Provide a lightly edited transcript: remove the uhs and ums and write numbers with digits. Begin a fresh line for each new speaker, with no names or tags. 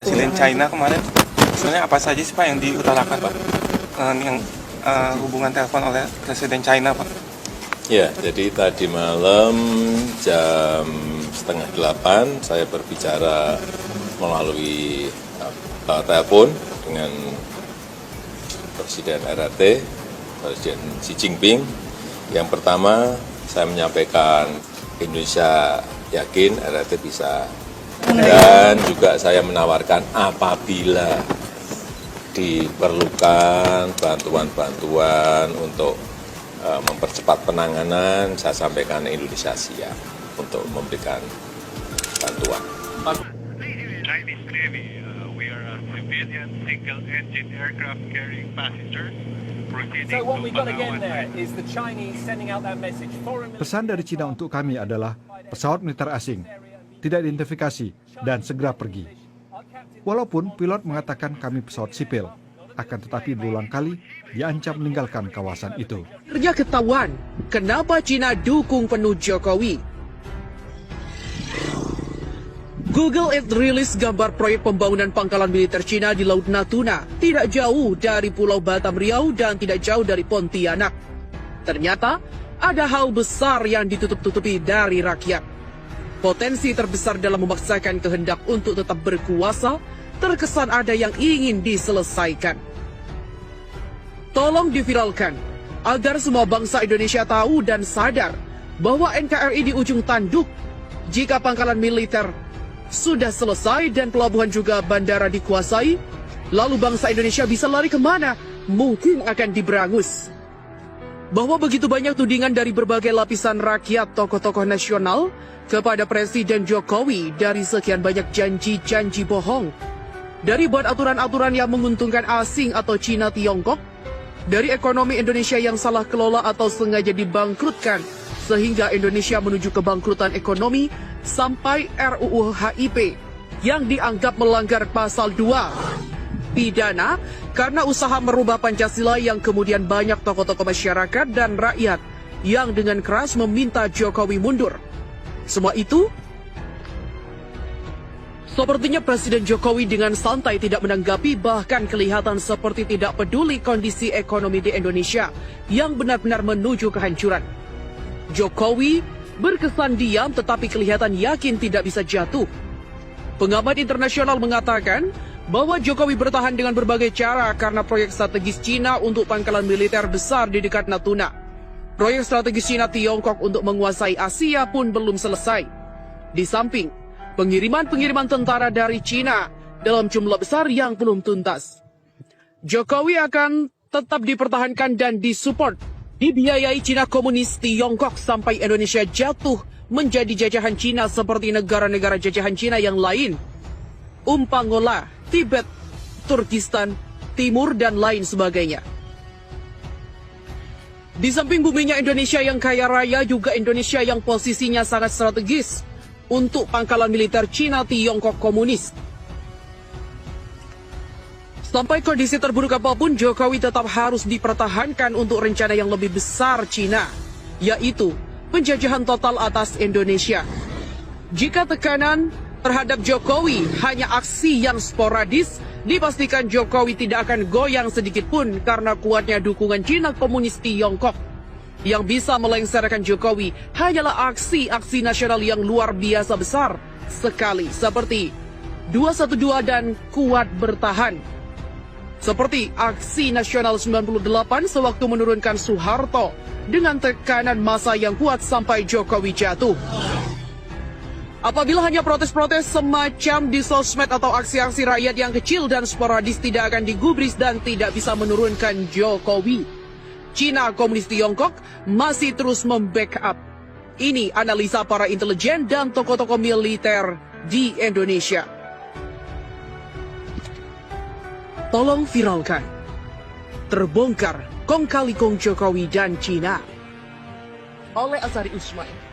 Presiden China kemarin, sebenarnya apa saja sih Pak yang diutarakan Pak? Yang hubungan telepon oleh Presiden China Pak?
Ya, jadi tadi malam jam 7:30 saya berbicara melalui telepon dengan Presiden RRT, Presiden Xi Jinping. Yang pertama, saya menyampaikan Indonesia yakin RRT bisa, dan juga saya menawarkan apabila diperlukan bantuan-bantuan untuk mempercepat penanganan, saya sampaikan Indonesia siap untuk memberikan bantuan.
Chinese Navy, we are a civilian single-engine aircraft carrying passengers.
So what we got again there is the Chinese sending out that message.
Pesan dari Cina untuk kami adalah pesawat militer asing, tidak diidentifikasi dan segera pergi. Walaupun pilot mengatakan kami pesawat sipil, akan tetapi berulang kali diancam meninggalkan kawasan itu.
Ternyata ketahuan kenapa Cina dukung penuh Jokowi. Google Earth rilis gambar proyek pembangunan pangkalan militer Cina di Laut Natuna, tidak jauh dari Pulau Batam Riau dan tidak jauh dari Pontianak. Ternyata ada hal besar yang ditutup-tutupi dari rakyat. Potensi terbesar dalam memaksakan kehendak untuk tetap berkuasa, terkesan ada yang ingin diselesaikan. Tolong diviralkan, agar semua bangsa Indonesia tahu dan sadar bahwa NKRI di ujung tanduk. Jika pangkalan militer sudah selesai dan pelabuhan juga bandara dikuasai, lalu bangsa Indonesia bisa lari kemana? Mungkin akan diberangus. Bahwa begitu banyak tudingan dari berbagai lapisan rakyat, tokoh-tokoh nasional, kepada Presiden Jokowi dari sekian banyak janji-janji bohong. Dari buat aturan-aturan yang menguntungkan asing atau Cina Tiongkok, dari ekonomi Indonesia yang salah kelola atau sengaja dibangkrutkan, sehingga Indonesia menuju kebangkrutan ekonomi, sampai RUU HIP yang dianggap melanggar pasal 2 pidana karena usaha merubah Pancasila, yang kemudian banyak tokoh-tokoh masyarakat dan rakyat yang dengan keras meminta Jokowi mundur. Semua itu sepertinya Presiden Jokowi dengan santai tidak menanggapi, bahkan kelihatan seperti tidak peduli kondisi ekonomi di Indonesia yang benar-benar menuju kehancuran. Jokowi berkesan diam tetapi kelihatan yakin tidak bisa jatuh. Pengamat internasional mengatakan bahwa Jokowi bertahan dengan berbagai cara karena proyek strategis Cina untuk pangkalan militer besar di dekat Natuna. Proyek strategis Cina Tiongkok untuk menguasai Asia pun belum selesai. Di samping pengiriman tentara dari Cina dalam jumlah besar yang belum tuntas. Jokowi akan tetap dipertahankan dan disupport, dibiayai Cina Komunis Tiongkok sampai Indonesia jatuh menjadi jajahan Cina seperti negara-negara jajahan Cina yang lain. Umpangola, Tibet, Turkistan, Timur, dan lain sebagainya. Di samping buminya Indonesia yang kaya raya, juga Indonesia yang posisinya sangat strategis untuk pangkalan militer Cina Tiongkok Komunis. Sampai kondisi terburuk apapun, Jokowi tetap harus dipertahankan untuk rencana yang lebih besar Cina, yaitu penjajahan total atas Indonesia. Jika tekanan terhadap Jokowi hanya aksi yang sporadis, dipastikan Jokowi tidak akan goyang sedikit pun karena kuatnya dukungan Cina Komunis Tiongkok. Yang bisa melengsarkan Jokowi hanyalah aksi-aksi nasional yang luar biasa besar sekali, seperti 212 dan kuat bertahan. Seperti aksi nasional 98 sewaktu menurunkan Soeharto dengan tekanan massa yang kuat sampai Jokowi jatuh. Apabila hanya protes-protes semacam di sosmed atau aksi-aksi rakyat yang kecil dan sporadis, tidak akan digubris dan tidak bisa menurunkan Jokowi. Cina Komunis Tiongkok masih terus membackup. Ini analisa para intelijen dan tokoh-tokoh militer di Indonesia. Tolong viralkan. Terbongkar kong kali kong Jokowi dan Cina oleh Azhari Usman.